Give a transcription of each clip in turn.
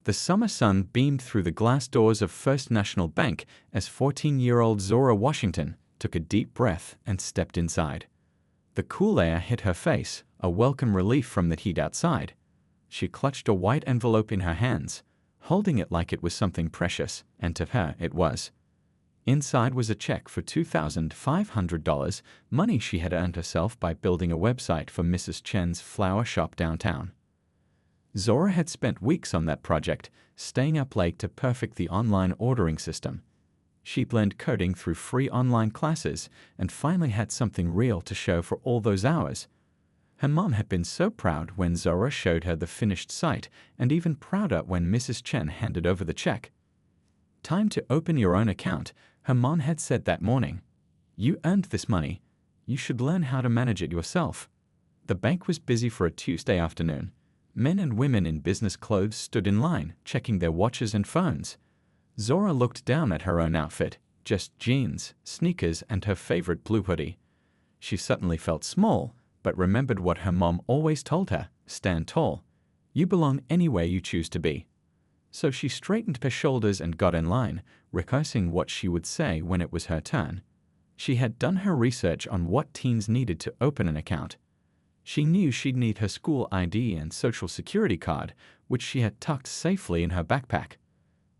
The summer sun beamed through the glass doors of First National Bank as 14-year-old Zora Washington took a deep breath and stepped inside. The cool air hit her face, a welcome relief from the heat outside. She clutched a white envelope in her hands, holding it like it was something precious, and to her it was. Inside was a check for $2,500, money she had earned herself by building a website for Mrs. Chen's flower shop downtown. Zora had spent weeks on that project, staying up late to perfect the online ordering system. She learned coding through free online classes and finally had something real to show for all those hours. Her mom had been so proud when Zora showed her the finished site, and even prouder when Mrs. Chen handed over the check. "Time to open your own account," her mom had said that morning. "You earned this money. You should learn how to manage it yourself." The bank was busy for a Tuesday afternoon. Men and women in business clothes stood in line, checking their watches and phones. Zora looked down at her own outfit, just jeans, sneakers, and her favorite blue hoodie. She suddenly felt small, but remembered what her mom always told her: stand tall. You belong anywhere you choose to be. So she straightened her shoulders and got in line, rehearsing what she would say when it was her turn. She had done her research on what teens needed to open an account. She knew she'd need her school ID and social security card, which she had tucked safely in her backpack.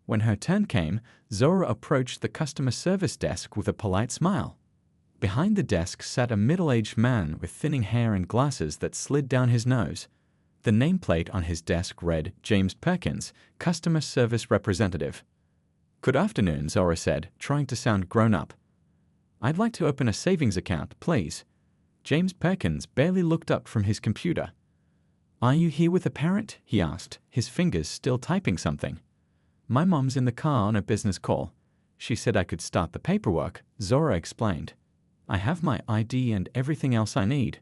When her turn came, Zora approached the customer service desk with a polite smile. Behind the desk sat a middle-aged man with thinning hair and glasses that slid down his nose. The nameplate on his desk read, "James Perkins, Customer Service Representative." "Good afternoon," Zora said, trying to sound grown-up. "I'd like to open a savings account, please." James Perkins barely looked up from his computer. "Are you here with a parent?" he asked, his fingers still typing something. "My mom's in the car on a business call. She said I could start the paperwork," Zora explained. "I have my ID and everything else I need."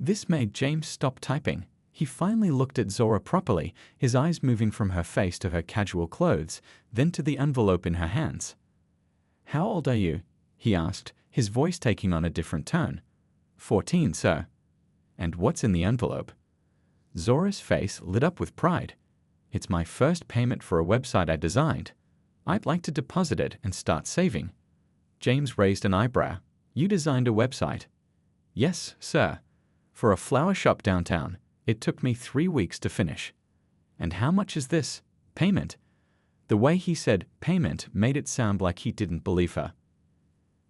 This made James stop typing. He finally looked at Zora properly, his eyes moving from her face to her casual clothes, then to the envelope in her hands. "How old are you?" he asked, his voice taking on a different tone. 14, sir." "And what's in the envelope?" Zora's face lit up with pride. "It's my first payment for a website I designed. I'd like to deposit it and start saving." James raised an eyebrow. "You designed a website?" "Yes, sir. For a flower shop downtown. It took me 3 weeks to finish." "And how much is this payment?" The way he said payment made it sound like he didn't believe her.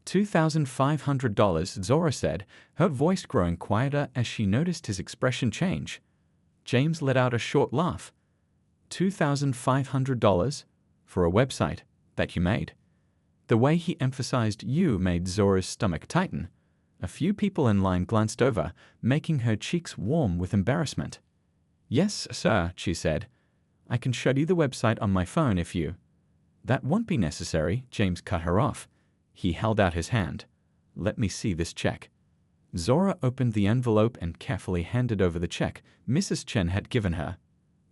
$2,500, Zora said, her voice growing quieter as she noticed his expression change. James let out a short laugh. $2,500? For a website that you made? The way he emphasized "you" made Zora's stomach tighten. A few people in line glanced over, making her cheeks warm with embarrassment. "Yes, sir," she said. "I can show you the website on my phone if you—" "That won't be necessary," James cut her off. He held out his hand. "Let me see this check." Zora opened the envelope and carefully handed over the check Mrs. Chen had given her.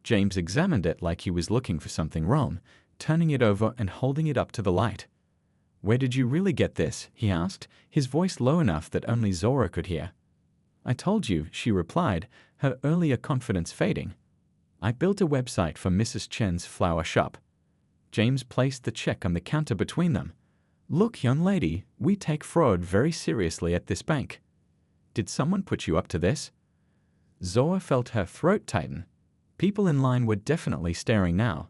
James examined it like he was looking for something wrong, turning it over and holding it up to the light. "Where did you really get this?" he asked, his voice low enough that only Zora could hear. "I told you," she replied, her earlier confidence fading. "I built a website for Mrs. Chen's flower shop." James placed the check on the counter between them. "Look, young lady, we take fraud very seriously at this bank. Did someone put you up to this?" Zora felt her throat tighten. People in line were definitely staring now.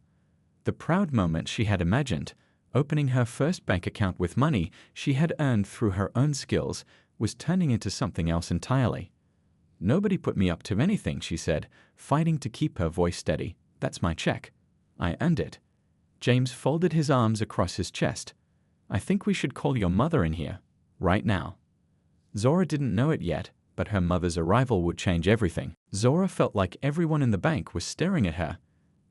The proud moment she had imagined, opening her first bank account with money she had earned through her own skills, was turning into something else entirely. "Nobody put me up to anything," she said, fighting to keep her voice steady. "That's my check. I earned it." James folded his arms across his chest. "I think we should call your mother in here, right now." Zora didn't know it yet, but her mother's arrival would change everything. Zora felt like everyone in the bank was staring at her.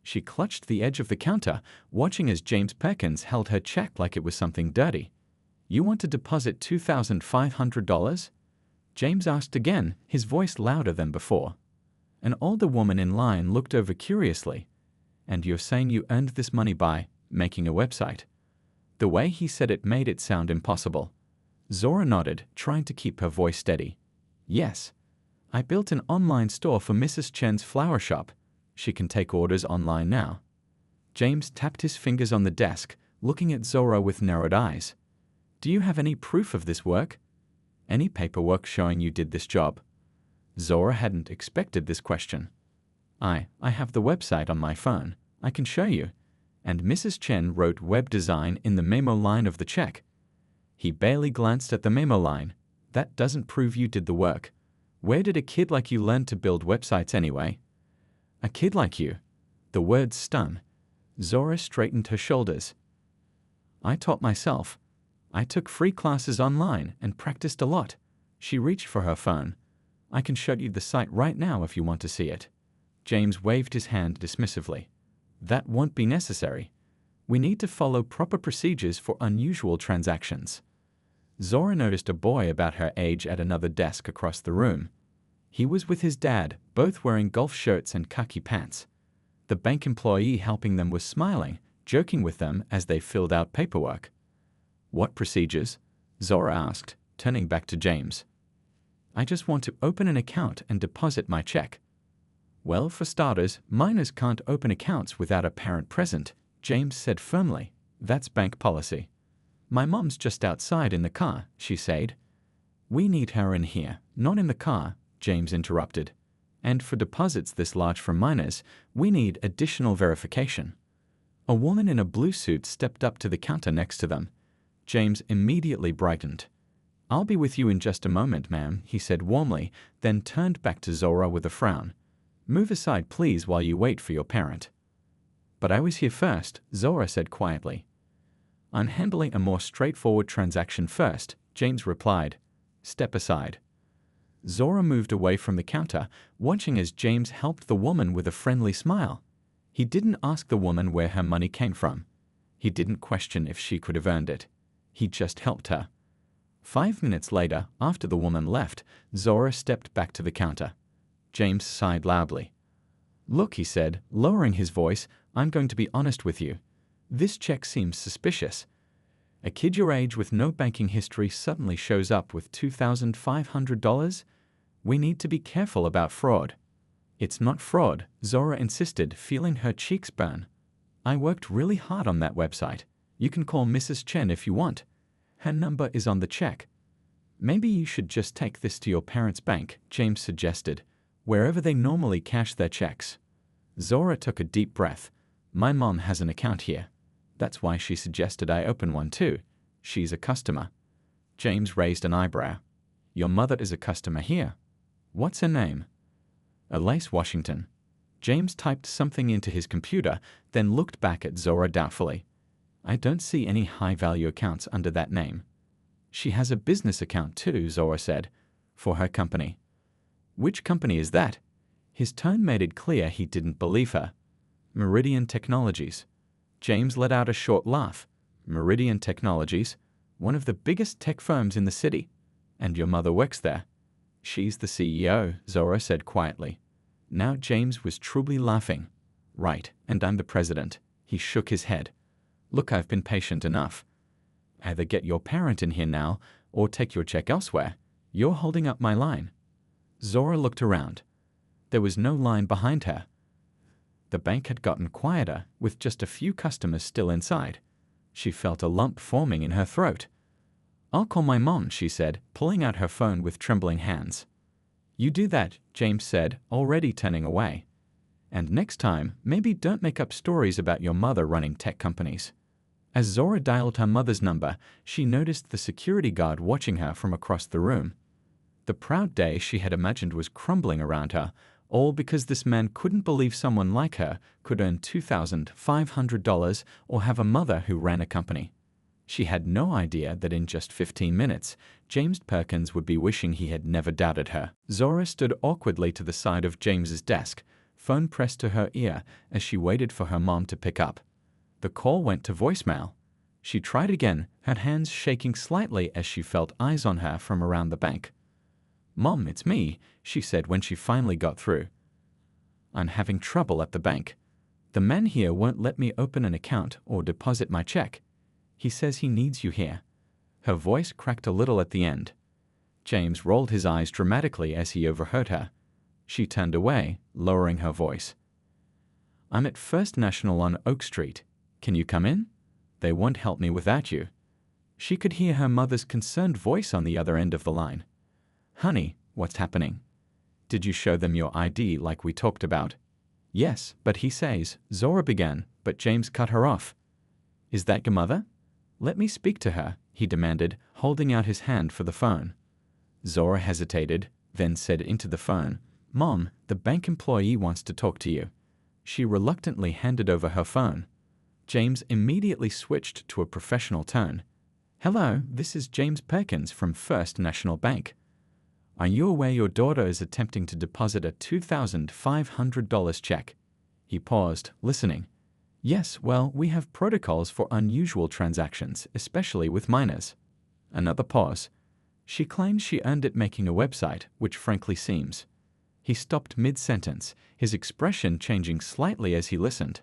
She clutched the edge of the counter, watching as James Perkins held her check like it was something dirty. "You want to deposit $2,500? James asked again, his voice louder than before. An older woman in line looked over curiously. "And you're saying you earned this money by making a website?" The way he said it made it sound impossible. Zora nodded, trying to keep her voice steady. "Yes. I built an online store for Mrs. Chen's flower shop. She can take orders online now." James tapped his fingers on the desk, looking at Zora with narrowed eyes. Do you have any proof of this work? Any paperwork showing you did this job? Zora hadn't expected this question. I have the website on my phone. I can show you. And Mrs. Chen wrote web design in the memo line of the check. He barely glanced at the memo line. That doesn't prove you did the work. Where did a kid like you learn to build websites anyway? A kid like you? The words stung. Zora straightened her shoulders. I taught myself. I took free classes online and practiced a lot. She reached for her phone. I can show you the site right now if you want to see it. James waved his hand dismissively. That won't be necessary. We need to follow proper procedures for unusual transactions. Zora noticed a boy about her age at another desk across the room. He was with his dad, both wearing golf shirts and khaki pants. The bank employee helping them was smiling, joking with them as they filled out paperwork. What procedures? Zora asked, turning back to James. I just want to open an account and deposit my check. Well, for starters, minors can't open accounts without a parent present, James said firmly. That's bank policy. My mom's just outside in the car, she said. We need her in here, not in the car, James interrupted. And for deposits this large from minors, we need additional verification. A woman in a blue suit stepped up to the counter next to them. James immediately brightened. I'll be with you in just a moment, ma'am, he said warmly, then turned back to Zora with a frown. Move aside, please, while you wait for your parent. But I was here first, Zora said quietly. I'm handling a more straightforward transaction first, James replied. Step aside. Zora moved away from the counter, watching as James helped the woman with a friendly smile. He didn't ask the woman where her money came from. He didn't question if she could have earned it. He just helped her. 5 minutes later, after the woman left, Zora stepped back to the counter. James sighed loudly. Look, he said, lowering his voice, I'm going to be honest with you. This check seems suspicious. A kid your age with no banking history suddenly shows up with $2,500? We need to be careful about fraud. It's not fraud, Zora insisted, feeling her cheeks burn. I worked really hard on that website. You can call Mrs. Chen if you want. Her number is on the check. Maybe you should just take this to your parents' bank, James suggested, wherever they normally cash their checks. Zora took a deep breath. My mom has an account here. That's why she suggested I open one too. She's a customer. James raised an eyebrow. Your mother is a customer here. What's her name? Elise Washington. James typed something into his computer, then looked back at Zora doubtfully. I don't see any high-value accounts under that name. She has a business account too, Zora said, for her company. Which company is that? His tone made it clear he didn't believe her. Meridian Technologies. James let out a short laugh. Meridian Technologies, one of the biggest tech firms in the city. And your mother works there. She's the CEO, Zora said quietly. Now James was truly laughing. Right, and I'm the president. He shook his head. Look, I've been patient enough. Either get your parent in here now, or take your check elsewhere. You're holding up my line. Zora looked around. There was no line behind her. The bank had gotten quieter, with just a few customers still inside. She felt a lump forming in her throat. I'll call my mom, she said, pulling out her phone with trembling hands. You do that, James said, already turning away. And next time, maybe don't make up stories about your mother running tech companies. As Zora dialed her mother's number, she noticed the security guard watching her from across the room. The proud day she had imagined was crumbling around her, all because this man couldn't believe someone like her could earn $2,500 or have a mother who ran a company. She had no idea that in just 15 minutes, James Perkins would be wishing he had never doubted her. Zora stood awkwardly to the side of James's desk, phone pressed to her ear as she waited for her mom to pick up. The call went to voicemail. She tried again, her hands shaking slightly as she felt eyes on her from around the bank. Mom, it's me, she said when she finally got through. I'm having trouble at the bank. The man here won't let me open an account or deposit my check. He says he needs you here. Her voice cracked a little at the end. James rolled his eyes dramatically as he overheard her. She turned away, lowering her voice. I'm at First National on Oak Street. Can you come in? They won't help me without you." She could hear her mother's concerned voice on the other end of the line. "Honey, what's happening? Did you show them your ID like we talked about?" "Yes, but he says," Zora began, but James cut her off. "Is that your mother? Let me speak to her," he demanded, holding out his hand for the phone. Zora hesitated, then said into the phone, "Mom, the bank employee wants to talk to you." She reluctantly handed over her phone. James immediately switched to a professional tone. "Hello, this is James Perkins from First National Bank. Are you aware your daughter is attempting to deposit a $2,500 check?" He paused, listening. "Yes, well, we have protocols for unusual transactions, especially with minors." Another pause. "She claims she earned it making a website, which frankly seems." He stopped mid-sentence, his expression changing slightly as he listened.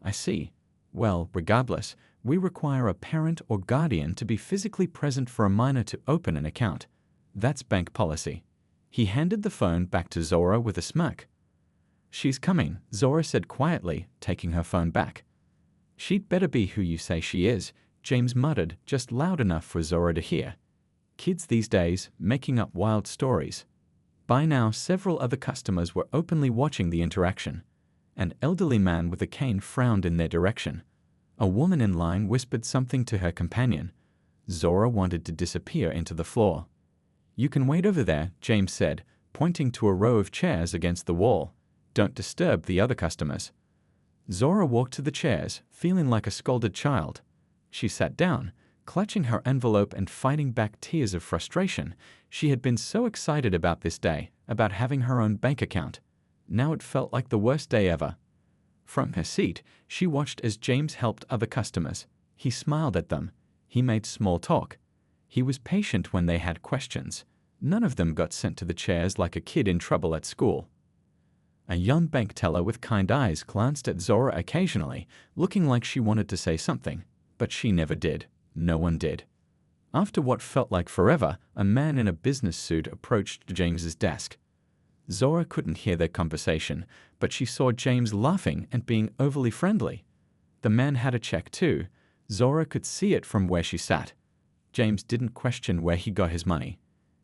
"I see. Well, regardless, we require a parent or guardian to be physically present for a minor to open an account. That's bank policy." He handed the phone back to Zora with a smirk. "She's coming," Zora said quietly, taking her phone back. "She'd better be who you say she is," James muttered, just loud enough for Zora to hear. Kids these days, making up wild stories. By now, several other customers were openly watching the interaction. An elderly man with a cane frowned in their direction. A woman in line whispered something to her companion. Zora wanted to disappear into the floor. "You can wait over there," James said, pointing to a row of chairs against the wall. "Don't disturb the other customers." Zora walked to the chairs, feeling like a scolded child. She sat down, clutching her envelope and fighting back tears of frustration. She had been so excited about this day, about having her own bank account. Now it felt like the worst day ever. From her seat, she watched as James helped other customers. He smiled at them. He made small talk. He was patient when they had questions. None of them got sent to the chairs like a kid in trouble at school. A young bank teller with kind eyes glanced at Zora occasionally, looking like she wanted to say something, but she never did. No one did. After what felt like forever, a man in a business suit approached James's desk. Zora couldn't hear their conversation, but she saw James laughing and being overly friendly. The man had a check too. Zora could see it from where she sat. James didn't question where he got his money.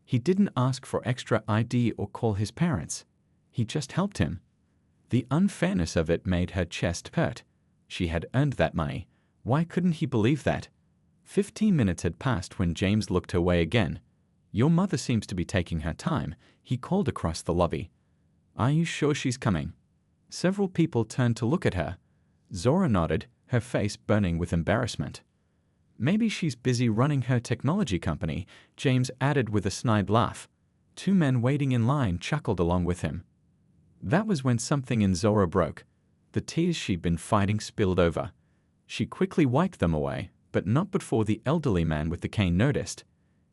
He didn't ask for extra ID or call his parents. He just helped him. The unfairness of it made her chest hurt. She had earned that money. Why couldn't he believe that? 15 minutes had passed when James looked her way again. "Your mother seems to be taking her time," he called across the lobby. "Are you sure she's coming?" Several people turned to look at her. Zora nodded, her face burning with embarrassment. "Maybe she's busy running her technology company," James added with a snide laugh. Two men waiting in line chuckled along with him. That was when something in Zora broke. The tears she'd been fighting spilled over. She quickly wiped them away, but not before the elderly man with the cane noticed.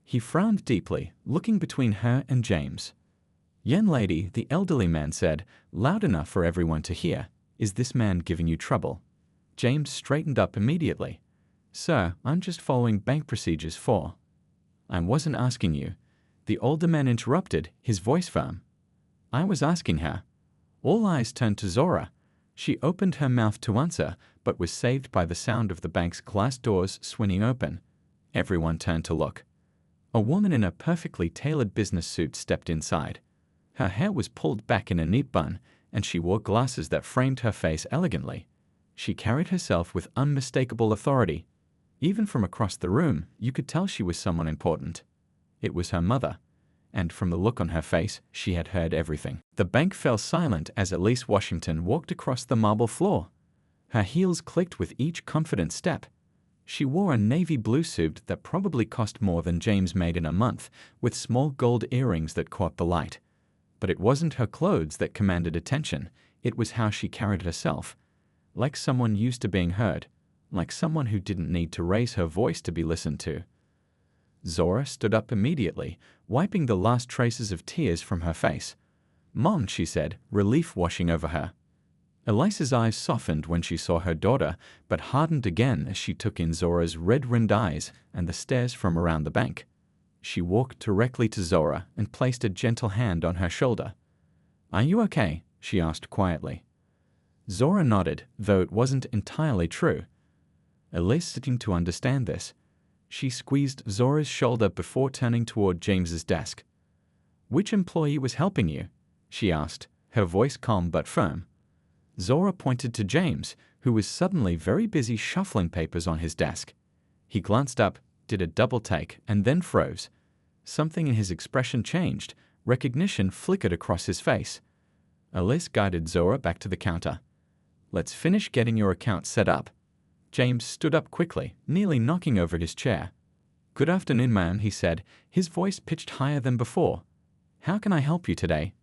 He frowned deeply, looking between her and James. "Young lady," the elderly man said, loud enough for everyone to hear, "is this man giving you trouble?" James straightened up immediately. "Sir, I'm just following bank procedures for—" "I wasn't asking you." The older man interrupted, his voice firm. "I was asking her." All eyes turned to Zora. She opened her mouth to answer, but was saved by the sound of the bank's glass doors swinging open. Everyone turned to look. A woman in a perfectly tailored business suit stepped inside. Her hair was pulled back in a neat bun, and she wore glasses that framed her face elegantly. She carried herself with unmistakable authority. Even from across the room, you could tell she was someone important. It was her mother. And from the look on her face, she had heard everything. The bank fell silent as Elise Washington walked across the marble floor. Her heels clicked with each confident step. She wore a navy blue suit that probably cost more than James made in a month, with small gold earrings that caught the light. But it wasn't her clothes that commanded attention. It was how she carried herself. Like someone used to being heard. Like someone who didn't need to raise her voice to be listened to. Zora stood up immediately, wiping the last traces of tears from her face. "Mom," she said, relief washing over her. Elisa's eyes softened when she saw her daughter, but hardened again as she took in Zora's red-rimmed eyes and the stares from around the bank. She walked directly to Zora and placed a gentle hand on her shoulder. "Are you okay?" she asked quietly. Zora nodded, though it wasn't entirely true. Elise seemed to understand this. She squeezed Zora's shoulder before turning toward James's desk. "Which employee was helping you?" she asked, her voice calm but firm. Zora pointed to James, who was suddenly very busy shuffling papers on his desk. He glanced up, did a double take, and then froze. Something in his expression changed. Recognition flickered across his face. Elise guided Zora back to the counter. "Let's finish getting your account set up." James stood up quickly, nearly knocking over his chair. "Good afternoon, ma'am," he said, his voice pitched higher than before. "How can I help you today?"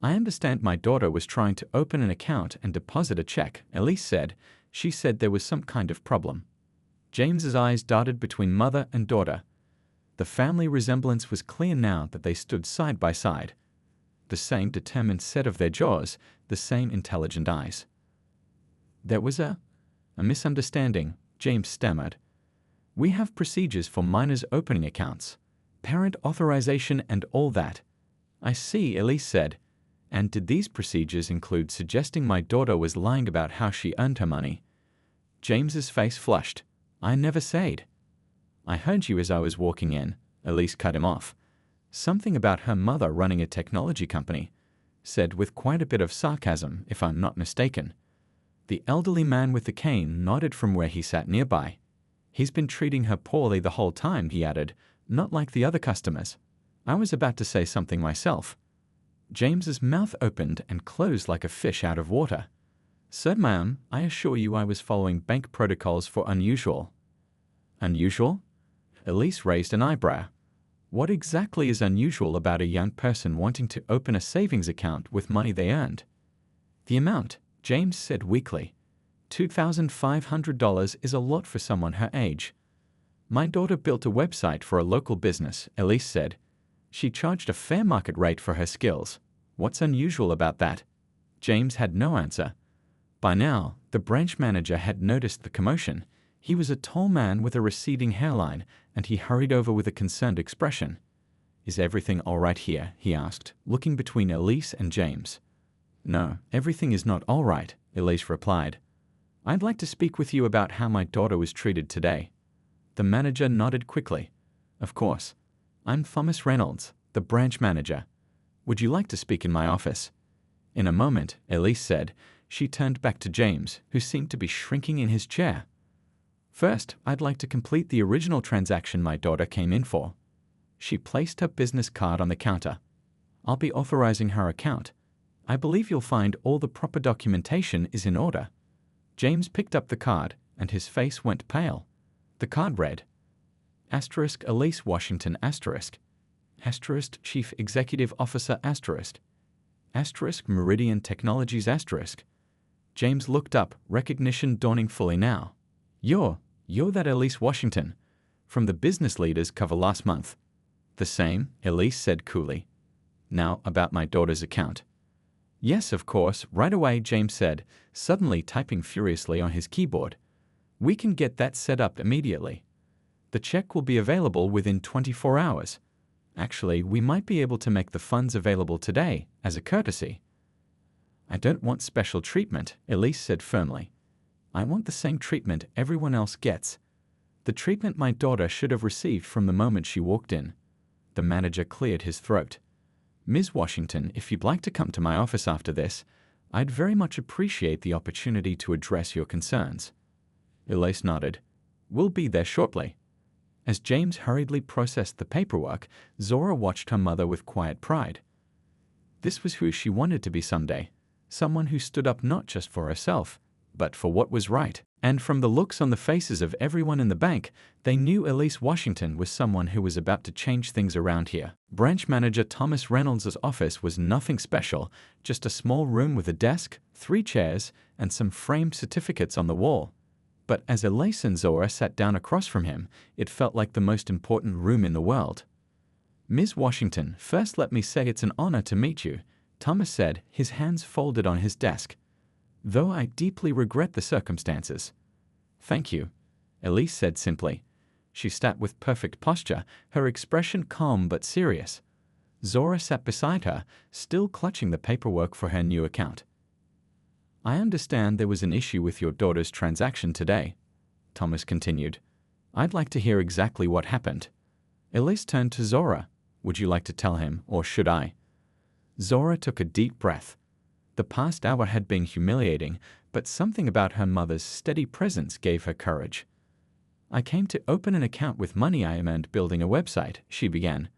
"I understand my daughter was trying to open an account and deposit a check," Elise said. "She said there was some kind of problem." James's eyes darted between mother and daughter. The family resemblance was clear now that they stood side by side. The same determined set of their jaws, the same intelligent eyes. "There was a misunderstanding," James stammered. "We have procedures for minors opening accounts, parent authorization and all that." "I see," Elise said. "And did these procedures include suggesting my daughter was lying about how she earned her money?" James's face flushed. "I never said." "I heard you as I was walking in," Elise cut him off. "Something about her mother running a technology company," said with quite a bit of sarcasm, if I'm not mistaken. The elderly man with the cane nodded from where he sat nearby. "He's been treating her poorly the whole time," he added, "not like the other customers." I was about to say something myself. James's mouth opened and closed like a fish out of water. "Sir, ma'am, I assure you I was following bank protocols for unusual." "Unusual?" Elise raised an eyebrow. "What exactly is unusual about a young person wanting to open a savings account with money they earned?" "The amount," James said weakly. $2,500 is a lot for someone her age. "My daughter built a website for a local business," Elise said. "She charged a fair market rate for her skills. What's unusual about that?" James had no answer. By now, the branch manager had noticed the commotion. He was a tall man with a receding hairline, and he hurried over with a concerned expression. "Is everything all right here?" he asked, looking between Elise and James. "No, everything is not all right," Elise replied. "I'd like to speak with you about how my daughter was treated today." The manager nodded quickly. "Of course. I'm Thomas Reynolds, the branch manager. Would you like to speak in my office?" "In a moment," Elise said. She turned back to James, who seemed to be shrinking in his chair. "First, I'd like to complete the original transaction my daughter came in for." She placed her business card on the counter. "I'll be authorizing her account. I believe you'll find all the proper documentation is in order." James picked up the card, and his face went pale. The card read, ** Elise Washington ** Chief Executive Officer ** Meridian Technologies *. James looked up, recognition dawning fully now. You're that Elise Washington, from the business leaders cover last month." "The same," Elise said coolly. "Now about my daughter's account." "Yes, of course, right away," James said, suddenly typing furiously on his keyboard. "We can get that set up immediately. The check will be available within 24 hours. Actually, we might be able to make the funds available today, as a courtesy." "I don't want special treatment," Elise said firmly. "I want the same treatment everyone else gets. The treatment my daughter should have received from the moment she walked in." The manager cleared his throat. "Ms. Washington, if you'd like to come to my office after this, I'd very much appreciate the opportunity to address your concerns." Elise nodded. "We'll be there shortly." As James hurriedly processed the paperwork, Zora watched her mother with quiet pride. This was who she wanted to be someday, someone who stood up not just for herself, but for what was right. And from the looks on the faces of everyone in the bank, they knew Elise Washington was someone who was about to change things around here. Branch manager Thomas Reynolds' office was nothing special, just a small room with a desk, 3 chairs, and some framed certificates on the wall. But as Elise and Zora sat down across from him, it felt like the most important room in the world. "Ms. Washington, first let me say it's an honor to meet you," Thomas said, his hands folded on his desk. "Though I deeply regret the circumstances." "Thank you," Elise said simply. She sat with perfect posture, her expression calm but serious. Zora sat beside her, still clutching the paperwork for her new account. I understand there was an issue with your daughter's transaction today, Thomas continued. I'd like to hear exactly what happened. Elise turned to Zora. Would you like to tell him, or should I? Zora took a deep breath. The past hour had been humiliating, but something about her mother's steady presence gave her courage. I came to open an account with money I earned building a website, she began.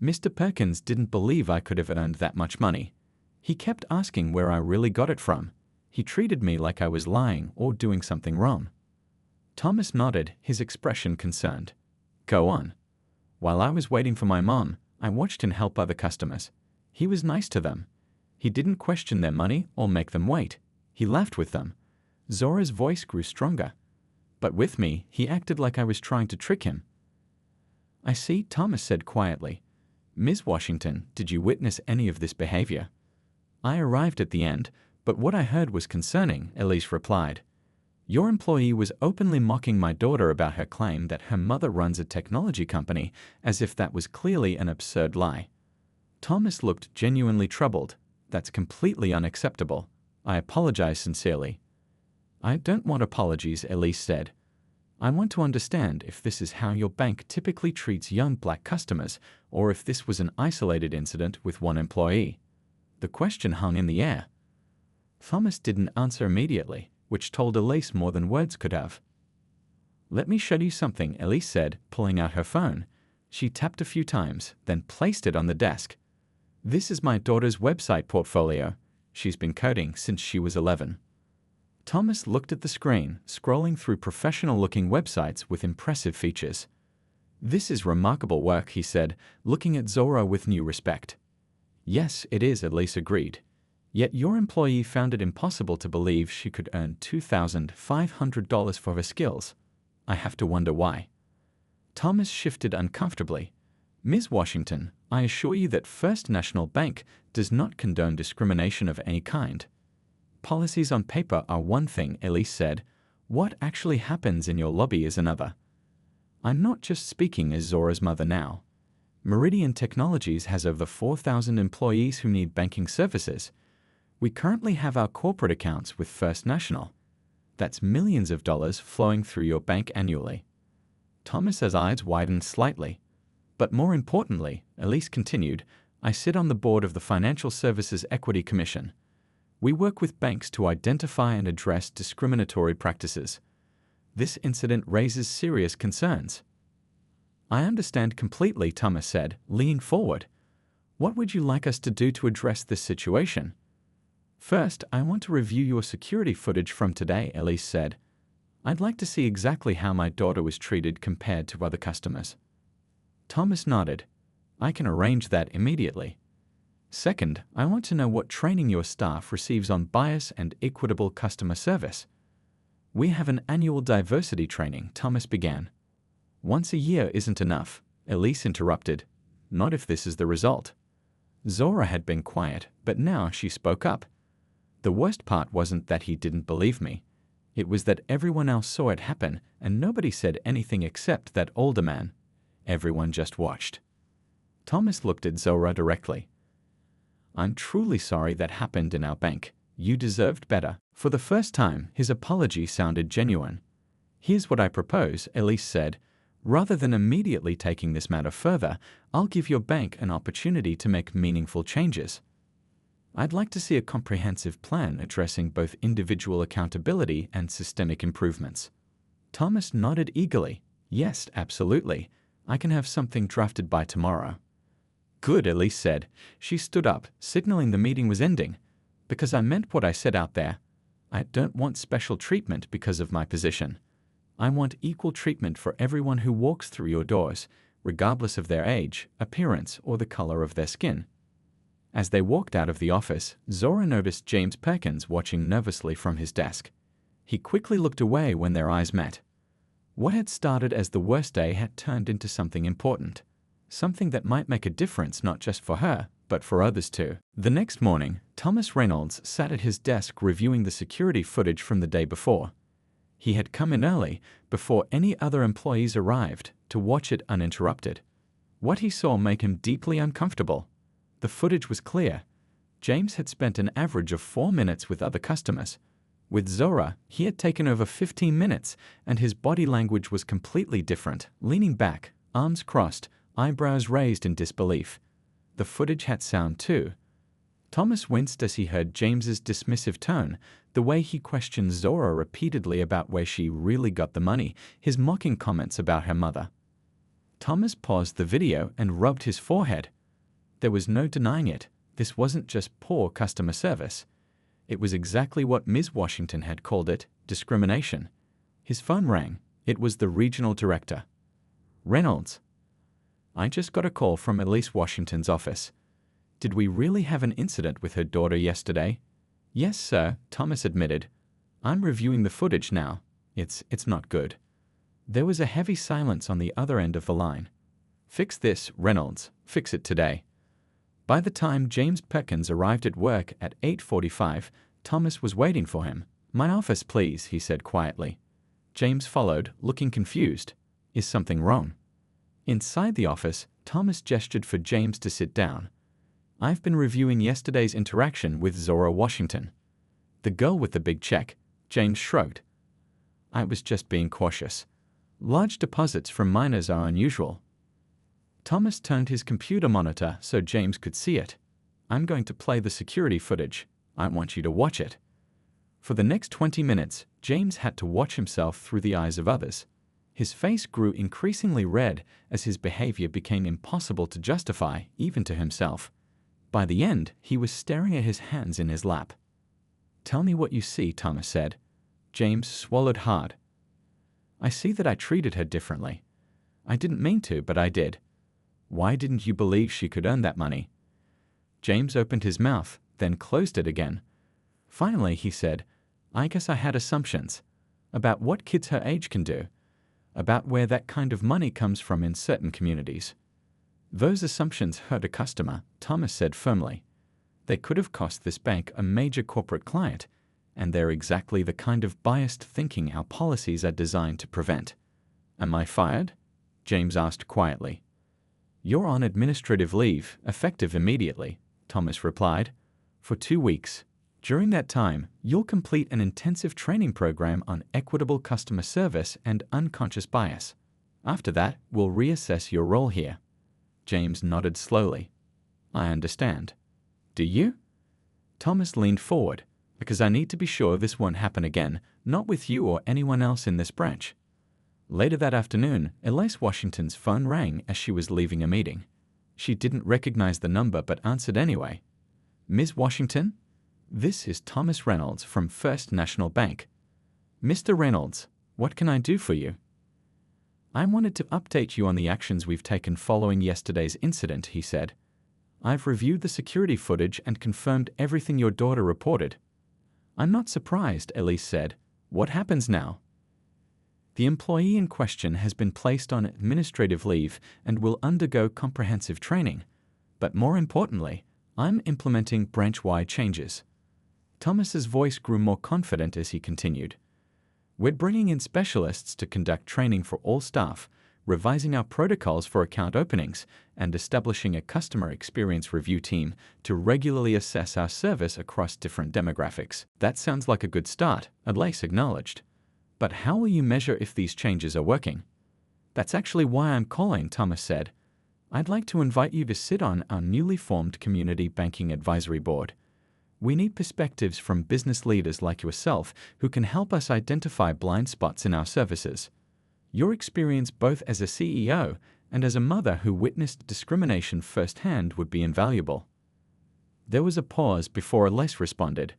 Mr. Perkins didn't believe I could have earned that much money. He kept asking where I really got it from. He treated me like I was lying or doing something wrong. Thomas nodded, his expression concerned. Go on. While I was waiting for my mom, I watched him help other customers. He was nice to them. He didn't question their money or make them wait. He laughed with them. Zora's voice grew stronger. But with me, he acted like I was trying to trick him. I see, Thomas said quietly. Ms. Washington, did you witness any of this behavior? I arrived at the end, but what I heard was concerning, Elise replied. Your employee was openly mocking my daughter about her claim that her mother runs a technology company, as if that was clearly an absurd lie. Thomas looked genuinely troubled. That's completely unacceptable. I apologize sincerely. I don't want apologies, Elise said. I want to understand if this is how your bank typically treats young black customers, or if this was an isolated incident with one employee. The question hung in the air. Thomas didn't answer immediately, which told Elise more than words could have. Let me show you something, Elise said, pulling out her phone. She tapped a few times, then placed it on the desk. This is my daughter's website portfolio. She's been coding since she was 11. Thomas looked at the screen, scrolling through professional-looking websites with impressive features. This is remarkable work, he said, looking at Zora with new respect. Yes, it is, Elise agreed. Yet your employee found it impossible to believe she could earn $2,500 for her skills. I have to wonder why. Thomas shifted uncomfortably. Ms. Washington, I assure you that First National Bank does not condone discrimination of any kind. Policies on paper are one thing, Elise said. What actually happens in your lobby is another. I'm not just speaking as Zora's mother now. Meridian Technologies has over 4,000 employees who need banking services. We currently have our corporate accounts with First National. That's millions of dollars flowing through your bank annually. Thomas's eyes widened slightly. But more importantly, Elise continued, I sit on the board of the Financial Services Equity Commission. We work with banks to identify and address discriminatory practices. This incident raises serious concerns. I understand completely, Thomas said, leaning forward. What would you like us to do to address this situation? First, I want to review your security footage from today, Elise said. I'd like to see exactly how my daughter was treated compared to other customers. Thomas nodded. I can arrange that immediately. Second, I want to know what training your staff receives on bias and equitable customer service. We have an annual diversity training, Thomas began. Once a year isn't enough, Elise interrupted. Not if this is the result. Zora had been quiet, but now she spoke up. The worst part wasn't that he didn't believe me. It was that everyone else saw it happen and nobody said anything except that older man. Everyone just watched. Thomas looked at Zora directly. I'm truly sorry that happened in our bank. You deserved better. For the first time, his apology sounded genuine. Here's what I propose, Elise said. Rather than immediately taking this matter further, I'll give your bank an opportunity to make meaningful changes. I'd like to see a comprehensive plan addressing both individual accountability and systemic improvements. Thomas nodded eagerly. Yes, absolutely. I can have something drafted by tomorrow. Good, Elise said. She stood up, signaling the meeting was ending. Because I meant what I said out there. I don't want special treatment because of my position. I want equal treatment for everyone who walks through your doors, regardless of their age, appearance, or the color of their skin. As they walked out of the office, Zora noticed James Perkins watching nervously from his desk. He quickly looked away when their eyes met. What had started as the worst day had turned into something important. Something that might make a difference not just for her, but for others too. The next morning, Thomas Reynolds sat at his desk reviewing the security footage from the day before. He had come in early, before any other employees arrived, to watch it uninterrupted. What he saw made him deeply uncomfortable. The footage was clear. James had spent an average of 4 minutes with other customers. With Zora, he had taken over 15 minutes, and his body language was completely different, leaning back, arms crossed, eyebrows raised in disbelief. The footage had sound too. Thomas winced as he heard James's dismissive tone, the way he questioned Zora repeatedly about where she really got the money, his mocking comments about her mother. Thomas paused the video and rubbed his forehead. There was no denying it. This wasn't just poor customer service. It was exactly what Ms. Washington had called it, discrimination. His phone rang. It was the regional director. Reynolds. I just got a call from Elise Washington's office. Did we really have an incident with her daughter yesterday? Yes, sir, Thomas admitted. I'm reviewing the footage now. It's not good. There was a heavy silence on the other end of the line. Fix this, Reynolds. Fix it today. By the time James Perkins arrived at work at 8:45, Thomas was waiting for him. My office, please, he said quietly. James followed, looking confused. Is something wrong? Inside the office, Thomas gestured for James to sit down. I've been reviewing yesterday's interaction with Zora Washington. The girl with the big check. James shrugged. I was just being cautious. Large deposits from minors are unusual. Thomas turned his computer monitor so James could see it. I'm going to play the security footage. I want you to watch it. For the next 20 minutes, James had to watch himself through the eyes of others. His face grew increasingly red as his behavior became impossible to justify, even to himself. By the end, he was staring at his hands in his lap. Tell me what you see, Thomas said. James swallowed hard. I see that I treated her differently. I didn't mean to, but I did. Why didn't you believe she could earn that money? James opened his mouth, then closed it again. Finally, he said, I guess I had assumptions about what kids her age can do, about where that kind of money comes from in certain communities. Those assumptions hurt a customer, Thomas said firmly. They could have cost this bank a major corporate client, and they're exactly the kind of biased thinking our policies are designed to prevent. Am I fired? James asked quietly. You're on administrative leave, effective immediately, Thomas replied. For 2 weeks. During that time, you'll complete an intensive training program on equitable customer service and unconscious bias. After that, we'll reassess your role here. James nodded slowly. I understand. Do you? Thomas leaned forward. Because I need to be sure this won't happen again, not with you or anyone else in this branch. Later that afternoon, Elise Washington's phone rang as she was leaving a meeting. She didn't recognize the number but answered anyway. Ms. Washington? This is Thomas Reynolds from First National Bank. Mr. Reynolds, what can I do for you? I wanted to update you on the actions we've taken following yesterday's incident, he said. I've reviewed the security footage and confirmed everything your daughter reported. I'm not surprised, Elise said. What happens now? The employee in question has been placed on administrative leave and will undergo comprehensive training. But more importantly, I'm implementing branch-wide changes. Thomas's voice grew more confident as he continued. We're bringing in specialists to conduct training for all staff, revising our protocols for account openings, and establishing a customer experience review team to regularly assess our service across different demographics. That sounds like a good start, Elise acknowledged. But how will you measure if these changes are working? That's actually why I'm calling, Thomas said. I'd like to invite you to sit on our newly formed Community Banking Advisory Board. We need perspectives from business leaders like yourself who can help us identify blind spots in our services. Your experience both as a CEO and as a mother who witnessed discrimination firsthand would be invaluable. There was a pause before Elise responded.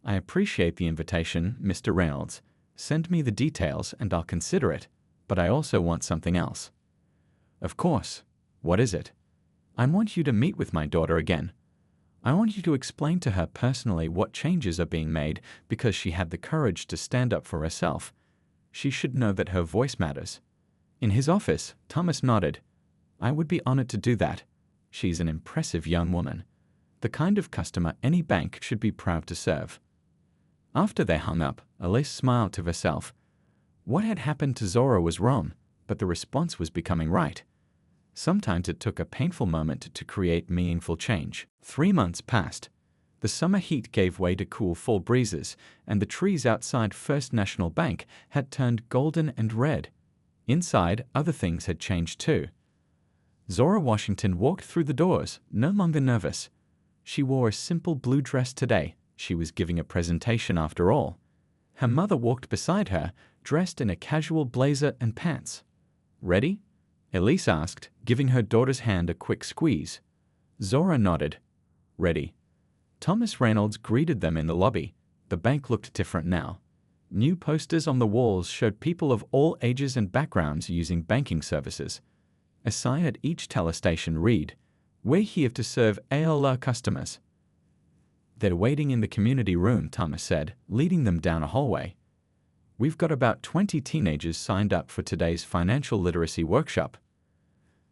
I appreciate the invitation, Mr. Reynolds. Send me the details and I'll consider it, but I also want something else. Of course. What is it? I want you to meet with my daughter again. I want you to explain to her personally what changes are being made because she had the courage to stand up for herself. She should know that her voice matters. In his office, Thomas nodded. I would be honored to do that. She's an impressive young woman. The kind of customer any bank should be proud to serve. After they hung up, Elise smiled to herself. What had happened to Zora was wrong, but the response was becoming right. Sometimes it took a painful moment to create meaningful change. 3 months passed. The summer heat gave way to cool fall breezes, and the trees outside First National Bank had turned golden and red. Inside, other things had changed too. Zora Washington walked through the doors, no longer nervous. She wore a simple blue dress today. She was giving a presentation after all. Her mother walked beside her, dressed in a casual blazer and pants. "Ready?" Elise asked, giving her daughter's hand a quick squeeze. Zora nodded. "Ready." Thomas Reynolds greeted them in the lobby. The bank looked different now. New posters on the walls showed people of all ages and backgrounds using banking services. A sign at each teller station read, "We're here to serve ALR customers." "They're waiting in the community room," Thomas said, leading them down a hallway. "We've got about 20 teenagers signed up for today's financial literacy workshop."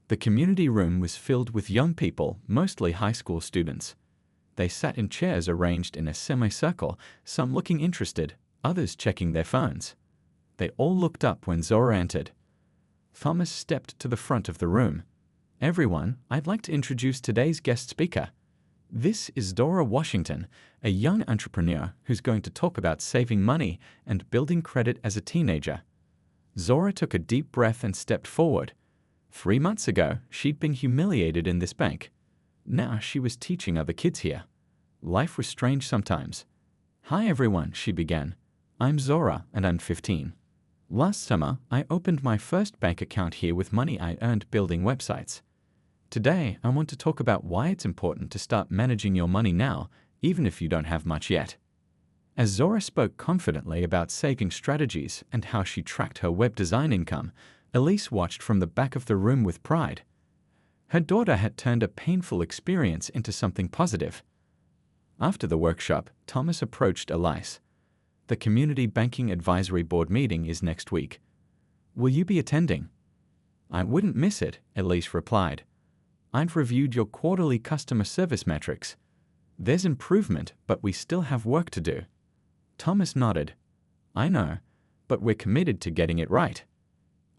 The community room was filled with young people, mostly high school students. They sat in chairs arranged in a semicircle, some looking interested, others checking their phones. They all looked up when Zora entered. Thomas stepped to the front of the room. "Everyone, I'd like to introduce today's guest speaker. This is Zora Washington, a young entrepreneur who's going to talk about saving money and building credit as a teenager." Zora took a deep breath and stepped forward. 3 months ago, she'd been humiliated in this bank. Now she was teaching other kids here. Life was strange sometimes. "Hi everyone," she began. "I'm Zora and I'm 15. Last summer, I opened my first bank account here with money I earned building websites. Today, I want to talk about why it's important to start managing your money now, even if you don't have much yet." As Zora spoke confidently about saving strategies and how she tracked her web design income, Elise watched from the back of the room with pride. Her daughter had turned a painful experience into something positive. After the workshop, Thomas approached Elise. "The Community Banking Advisory Board meeting is next week. Will you be attending?" "I wouldn't miss it," Elise replied. "I've reviewed your quarterly customer service metrics. There's improvement, but we still have work to do." Thomas nodded. "I know, but we're committed to getting it right."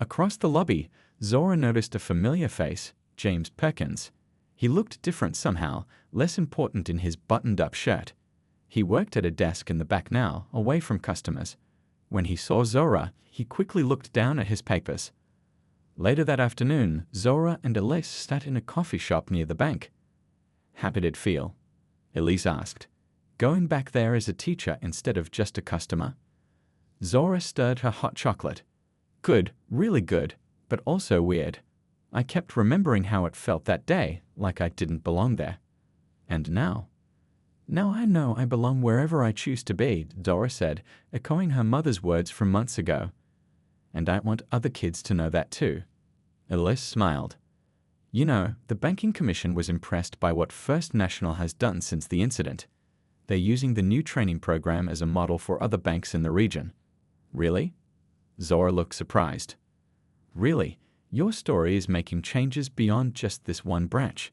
Across the lobby, Zora noticed a familiar face, James Perkins. He looked different somehow, less important in his buttoned-up shirt. He worked at a desk in the back now, away from customers. When he saw Zora, he quickly looked down at his papers. Later that afternoon, Zora and Elise sat in a coffee shop near the bank. "How did it feel?" Elise asked. "Going back there as a teacher instead of just a customer?" Zora stirred her hot chocolate. "Good, really good, but also weird. I kept remembering how it felt that day, like I didn't belong there. And now? Now I know I belong wherever I choose to be," Zora said, echoing her mother's words from months ago. "And I want other kids to know that too." Elise smiled. "You know, the Banking Commission was impressed by what First National has done since the incident. They're using the new training program as a model for other banks in the region." "Really?" Zora looked surprised. "Really, your story is making changes beyond just this one branch."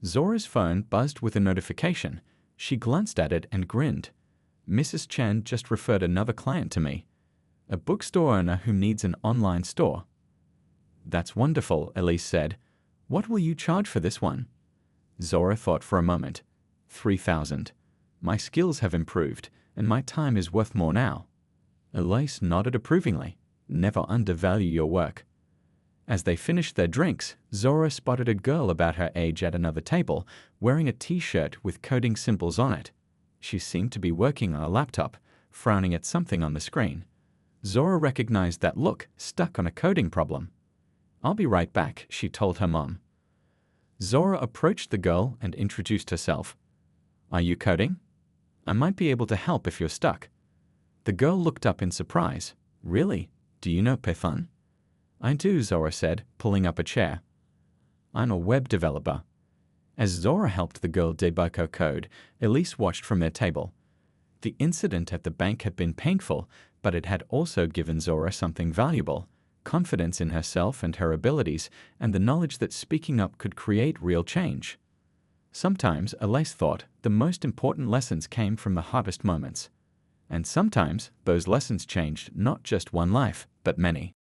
Zora's phone buzzed with a notification. She glanced at it and grinned. "Mrs. Chen just referred another client to me. A bookstore owner who needs an online store." "That's wonderful," Elise said. "What will you charge for this one?" Zora thought for a moment. 3,000. My skills have improved, and my time is worth more now." Elise nodded approvingly. "Never undervalue your work." As they finished their drinks, Zora spotted a girl about her age at another table, wearing a t-shirt with coding symbols on it. She seemed to be working on a laptop, frowning at something on the screen. Zora recognized that look, stuck on a coding problem. "I'll be right back," she told her mom. Zora approached the girl and introduced herself. "Are you coding? I might be able to help if you're stuck." The girl looked up in surprise. "Really? Do you know Python?" "I do," Zora said, pulling up a chair. "I'm a web developer." As Zora helped the girl debug her code, Elise watched from their table. The incident at the bank had been painful, but it had also given Zora something valuable: confidence in herself and her abilities, and the knowledge that speaking up could create real change. Sometimes, Elise thought, the most important lessons came from the hardest moments. And sometimes, those lessons changed not just one life, but many.